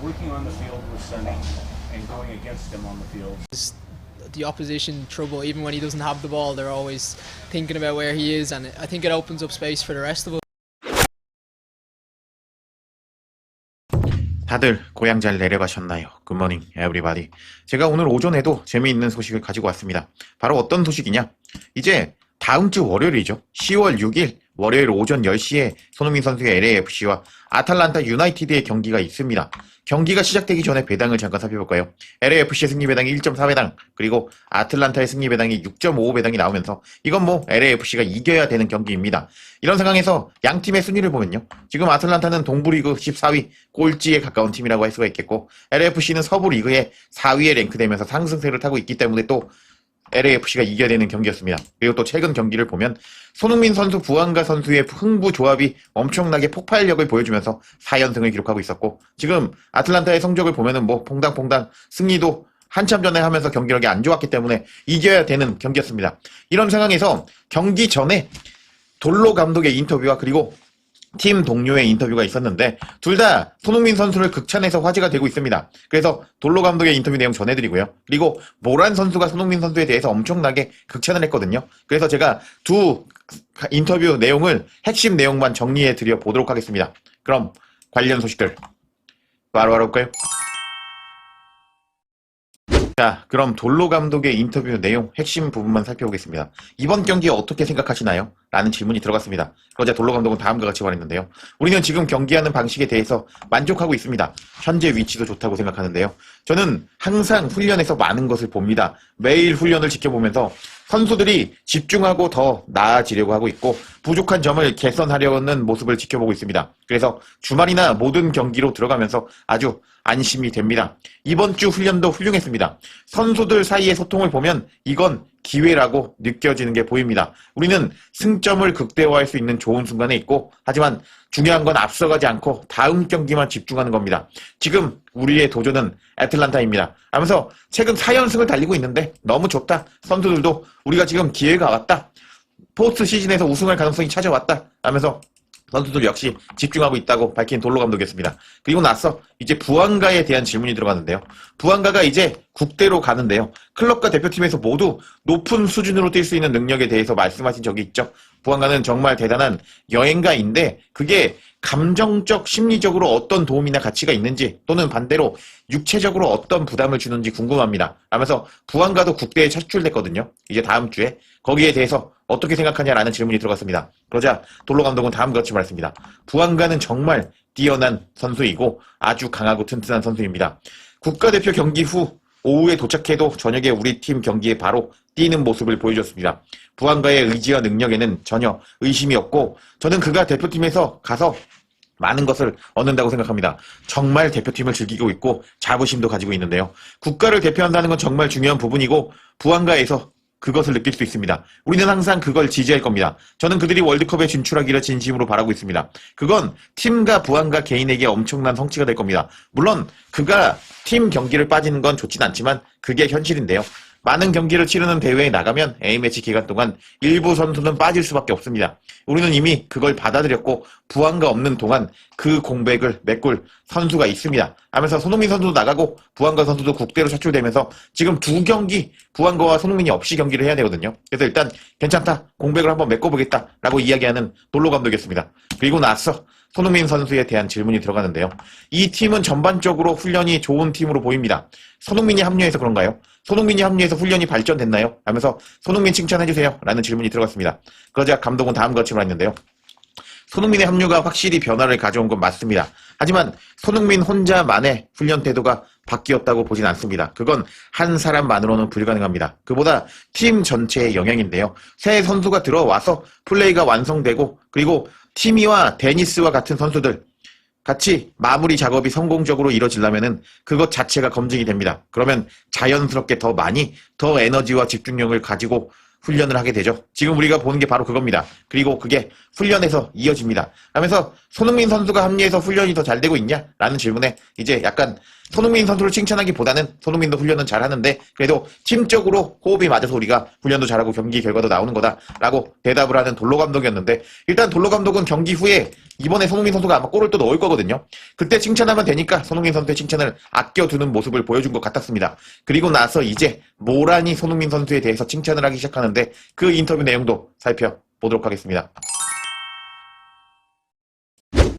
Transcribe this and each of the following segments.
working on the field with Sonny and going against him on the field. The opposition trouble. Even when he doesn't have the ball, they're always thinking about where he is, and I think it opens up space for the rest of us. 다들 고향 잘 내려가셨나요? 굿모닝 에브리바디. 제가 오늘 오전에도 재미있는 소식을 가지고 왔습니다. 바로 어떤 소식이냐? 이제 다음 주 월요일이죠. 10월 6일 월요일 오전 10시에 손흥민 선수의 LAFC와 아탈란타 유나이티드의 경기가 있습니다. 경기가 시작되기 전에 배당을 잠깐 살펴볼까요? LAFC의 승리 배당이 1.4배당, 그리고 아틀란타의 승리 배당이 6.55배당이 나오면서 이건 뭐 LAFC가 이겨야 되는 경기입니다. 이런 상황에서 양 팀의 순위를 보면요. 지금 아틀란타는 동부리그 14위 꼴찌에 가까운 팀이라고 할 수가 있겠고, LAFC는 서부리그의 4위에 랭크되면서 상승세를 타고 있기 때문에 또 LAFC가 이겨야 되는 경기였습니다. 그리고 또 최근 경기를 보면 손흥민 선수, 부안가 선수의 흥부 조합이 엄청나게 폭발력을 보여주면서 4연승을 기록하고 있었고, 지금 아틀란타의 성적을 보면은 뭐 퐁당퐁당 승리도 한참 전에 하면서 경기력이 안 좋았기 때문에 이겨야 되는 경기였습니다. 이런 상황에서 경기 전에 돌로 감독의 인터뷰와 그리고 팀 동료의 인터뷰가 있었는데 둘 다 손흥민 선수를 극찬해서 화제가 되고 있습니다. 그래서 돌로 감독의 인터뷰 내용 전해드리고요. 그리고 모란 선수가 손흥민 선수에 대해서 엄청나게 극찬을 했거든요. 그래서 제가 두 인터뷰 내용을 핵심 내용만 정리해 드려 보도록 하겠습니다. 그럼 관련 소식들 바로 알아볼까요? 자, 그럼 돌로 감독의 인터뷰 내용 핵심 부분만 살펴보겠습니다. 이번 경기에 어떻게 생각하시나요? 라는 질문이 들어갔습니다. 그러자 돌로 감독은 다음과 같이 말했는데요. 우리는 지금 경기하는 방식에 대해서 만족하고 있습니다. 현재 위치도 좋다고 생각하는데요. 저는 항상 훈련에서 많은 것을 봅니다. 매일 훈련을 지켜보면서 선수들이 집중하고 더 나아지려고 하고 있고 부족한 점을 개선하려는 모습을 지켜보고 있습니다. 그래서 주말이나 모든 경기로 들어가면서 아주 안심이 됩니다. 이번 주 훈련도 훌륭했습니다. 선수들 사이의 소통을 보면 이건 기회라고 느껴지는 게 보입니다. 우리는 승점을 극대화할 수 있는 좋은 순간에 있고, 하지만 중요한 건 앞서가지 않고 다음 경기만 집중하는 겁니다. 지금 우리의 도전은 애틀란타입니다. 하면서 최근 4연승을 달리고 있는데 너무 좋다. 선수들도 우리가 지금 기회가 왔다. 포스트 시즌에서 우승할 가능성이 찾아왔다. 하면서 선수들 역시 집중하고 있다고 밝힌 돌로 감독이었습니다. 그리고 나서 이제 부안가에 대한 질문이 들어갔는데요. 부안가가 이제 국대로 가는데요. 클럽과 대표팀에서 모두 높은 수준으로 뛸 수 있는 능력에 대해서 말씀하신 적이 있죠. 부안가는 정말 대단한 여행가인데 그게 감정적, 심리적으로 어떤 도움이나 가치가 있는지 또는 반대로 육체적으로 어떤 부담을 주는지 궁금합니다. 하면서 부안가도 국대에 차출됐거든요. 이제 다음 주에 거기에 대해서 어떻게 생각하냐라는 질문이 들어갔습니다. 그러자 돌로 감독은 다음과 같이 말했습니다. 부안가는 정말 뛰어난 선수이고 아주 강하고 튼튼한 선수입니다. 국가대표 경기 후 오후에 도착해도 저녁에 우리 팀 경기에 바로 뛰는 모습을 보여줬습니다. 부안가의 의지와 능력에는 전혀 의심이 없고 저는 그가 대표팀에서 가서 많은 것을 얻는다고 생각합니다. 정말 대표팀을 즐기고 있고 자부심도 가지고 있는데요. 국가를 대표한다는 건 정말 중요한 부분이고 부안가에서 그것을 느낄 수 있습니다. 우리는 항상 그걸 지지할 겁니다. 저는 그들이 월드컵에 진출하기를 진심으로 바라고 있습니다. 그건 팀과 부안가 개인에게 엄청난 성취가 될 겁니다. 물론 그가 팀 경기를 빠지는 건 좋진 않지만 그게 현실인데요. 많은 경기를 치르는 대회에 나가면 A매치 기간 동안 일부 선수는 빠질 수밖에 없습니다. 우리는 이미 그걸 받아들였고 부안가 없는 동안 그 공백을 메꿀 선수가 있습니다. 하면서 손흥민 선수도 나가고 부안가 선수도 국대로 차출되면서 지금 두 경기 부안가와 손흥민이 없이 경기를 해야 되거든요. 그래서 일단 괜찮다. 공백을 한번 메꿔보겠다라고 이야기하는 돌로 감독이었습니다. 그리고 나서 손흥민 선수에 대한 질문이 들어가는데요. 이 팀은 전반적으로 훈련이 좋은 팀으로 보입니다. 손흥민이 합류해서 그런가요? 손흥민이 합류해서 훈련이 발전됐나요? 하면서 손흥민 칭찬해주세요. 라는 질문이 들어갔습니다. 그러자 감독은 다음과 같이 말했는데요. 손흥민의 합류가 확실히 변화를 가져온 건 맞습니다. 하지만 손흥민 혼자만의 훈련 태도가 바뀌었다고 보진 않습니다. 그건 한 사람만으로는 불가능합니다. 그보다 팀 전체의 영향인데요. 새 선수가 들어와서 플레이가 완성되고 그리고 티미와 데니스와 같은 선수들 같이 마무리 작업이 성공적으로 이뤄지려면은 그것 자체가 검증이 됩니다. 그러면 자연스럽게 더 많이 더 에너지와 집중력을 가지고 훈련을 하게 되죠. 지금 우리가 보는 게 바로 그겁니다. 그리고 그게 훈련에서 이어집니다. 하면서 손흥민 선수가 합류해서 훈련이 더 잘 되고 있냐? 라는 질문에 이제 약간 손흥민 선수를 칭찬하기보다는 손흥민도 훈련은 잘하는데 그래도 팀적으로 호흡이 맞아서 우리가 훈련도 잘하고 경기 결과도 나오는 거다라고 대답을 하는 돌로 감독이었는데 일단 돌로 감독은 경기 후에 이번에 손흥민 선수가 아마 골을 또 넣을 거거든요. 그때 칭찬하면 되니까 손흥민 선수의 칭찬을 아껴두는 모습을 보여준 것 같았습니다. 그리고 나서 이제 모란이 손흥민 선수에 대해서 칭찬을 하기 시작하는데 그 인터뷰 내용도 살펴보도록 하겠습니다.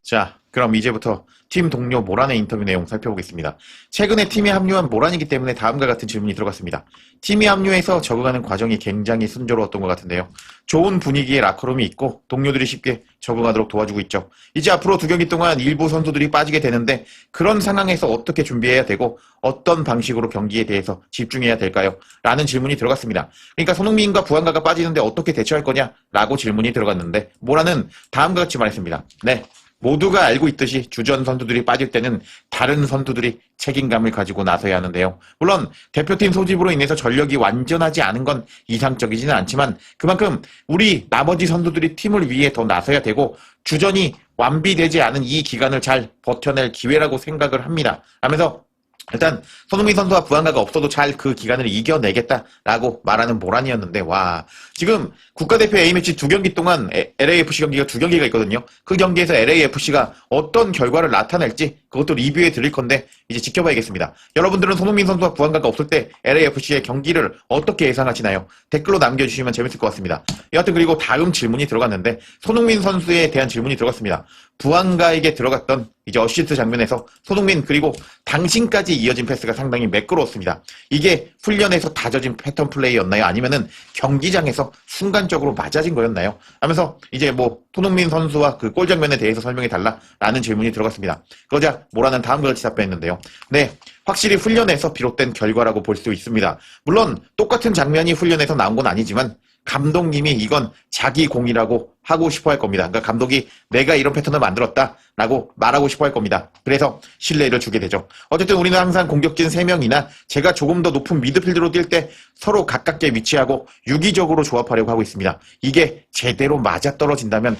자, 그럼 이제부터 팀 동료 모란의 인터뷰 내용 살펴보겠습니다. 최근에 팀에 합류한 모란이기 때문에 다음과 같은 질문이 들어갔습니다. 팀에 합류해서 적응하는 과정이 굉장히 순조로웠던 것 같은데요. 좋은 분위기의 라커룸이 있고 동료들이 쉽게 적응하도록 도와주고 있죠. 이제 앞으로 2경기 동안 일부 선수들이 빠지게 되는데 그런 상황에서 어떻게 준비해야 되고 어떤 방식으로 경기에 대해서 집중해야 될까요? 라는 질문이 들어갔습니다. 그러니까 손흥민과 부안가가 빠지는데 어떻게 대처할 거냐? 라고 질문이 들어갔는데 모란은 다음과 같이 말했습니다. 네. 모두가 알고 있듯이 주전 선수들이 빠질 때는 다른 선수들이 책임감을 가지고 나서야 하는데요. 물론 대표팀 소집으로 인해서 전력이 완전하지 않은 건 이상적이지는 않지만 그만큼 우리 나머지 선수들이 팀을 위해 더 나서야 되고 주전이 완비되지 않은 이 기간을 잘 버텨낼 기회라고 생각을 합니다. 하면서 일단 손흥민 선수와 부안가가 없어도 잘 그 기간을 이겨내겠다라고 말하는 모란이었는데 와 지금 국가대표 A매치 2경기 동안 LAFC 경기가 2경기가 있거든요. 그 경기에서 LAFC가 어떤 결과를 나타낼지 그것도 리뷰해 드릴 건데 이제 지켜봐야겠습니다. 여러분들은 손흥민 선수와 부안가가 없을 때 LAFC의 경기를 어떻게 예상하시나요? 댓글로 남겨주시면 재밌을 것 같습니다. 여하튼 그리고 다음 질문이 들어갔는데 손흥민 선수에 대한 질문이 들어갔습니다. 부안가에게 들어갔던 이제 어시스트 장면에서 손흥민 그리고 당신까지 이어진 패스가 상당히 매끄러웠습니다. 이게 훈련에서 다져진 패턴 플레이였나요? 아니면은 경기장에서 순간적으로 맞아진 거였나요? 하면서 이제 뭐 손흥민 선수와 그 골 장면에 대해서 설명해 달라라는 질문이 들어갔습니다. 그러자 모라는 다음과 같이 답변했는데요. 네, 확실히 훈련에서 비롯된 결과라고 볼 수 있습니다. 물론 똑같은 장면이 훈련에서 나온 건 아니지만 감독님이 이건 자기 공이라고 하고 싶어 할 겁니다. 그러니까 감독이 내가 이런 패턴을 만들었다라고 말하고 싶어 할 겁니다. 그래서 신뢰를 주게 되죠. 어쨌든 우리는 항상 공격진 3명이나 제가 조금 더 높은 미드필드로 뛸 때 서로 가깝게 위치하고 유기적으로 조합하려고 하고 있습니다. 이게 제대로 맞아떨어진다면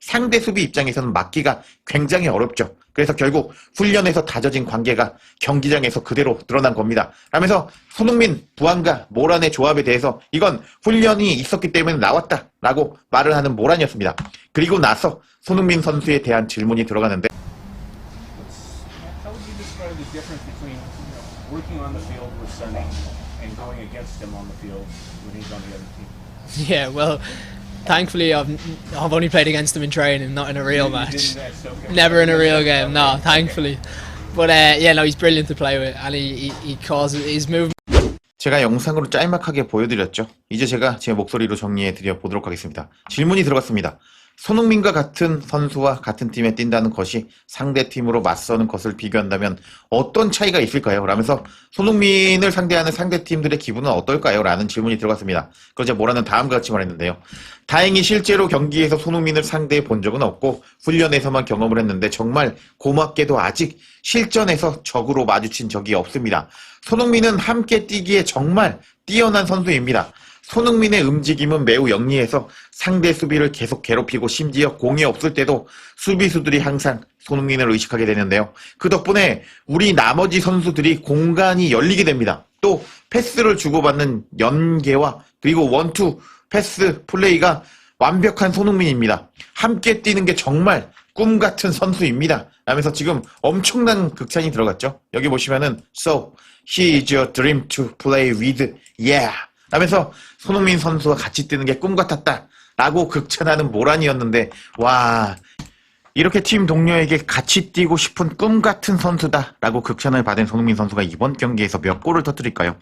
상대 수비 입장에서는 막기가 굉장히 어렵죠. 그래서 결국 훈련에서 다져진 관계가 경기장에서 그대로 드러난 겁니다. 라면서 손흥민, 부안가, 모란의 조합에 대해서 이건 훈련이 있었기 때문에 나왔다라고 말을 하는 모란이었습니다. 그리고 나서 손흥민 선수에 대한 질문이 들어가는데 How would you describe the difference between working on the field with Sonny and going against him on the field when he's on the other team? Yeah, well, thankfully I've only played against him in training, not in a real You match. didn't, that's okay. Never in a real game, no, thankfully. But yeah, no, he's brilliant to play with, and he causes his movement. 제가 영상으로 짤막하게 보여드렸죠. 이제 제가 제 목소리로 정리해드려 보도록 하겠습니다. 질문이 들어갔습니다. 손흥민과 같은 선수와 같은 팀에 뛴다는 것이 상대 팀으로 맞서는 것을 비교한다면 어떤 차이가 있을까요? 라면서 손흥민을 상대하는 상대 팀들의 기분은 어떨까요? 라는 질문이 들어갔습니다. 그러자 모라는 다음과 같이 말했는데요. 다행히 실제로 경기에서 손흥민을 상대해 본 적은 없고 훈련에서만 경험을 했는데 정말 고맙게도 아직 실전에서 적으로 마주친 적이 없습니다. 손흥민은 함께 뛰기에 정말 뛰어난 선수입니다. 손흥민의 움직임은 매우 영리해서 상대 수비를 계속 괴롭히고 심지어 공이 없을 때도 수비수들이 항상 손흥민을 의식하게 되는데요. 그 덕분에 우리 나머지 선수들이 공간이 열리게 됩니다. 또 패스를 주고받는 연계와 그리고 원투 패스 플레이가 완벽한 손흥민입니다. 함께 뛰는 게 정말 꿈 같은 선수입니다. 라면서 지금 엄청난 극찬이 들어갔죠. 여기 보시면은 So, he is your dream to play with, yeah. 라면서 손흥민 선수와 같이 뛰는 게 꿈 같았다 라고 극찬하는 모란이었는데 와 이렇게 팀 동료에게 같이 뛰고 싶은 꿈 같은 선수다 라고 극찬을 받은 손흥민 선수가 이번 경기에서 몇 골을 터뜨릴까요?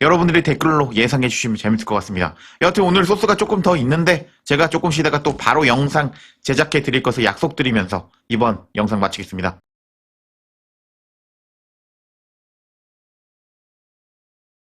여러분들이 댓글로 예상해 주시면 재밌을 것 같습니다. 여하튼 오늘 소스가 조금 더 있는데 제가 조금 쉬다가 또 바로 영상 제작해 드릴 것을 약속드리면서 이번 영상 마치겠습니다.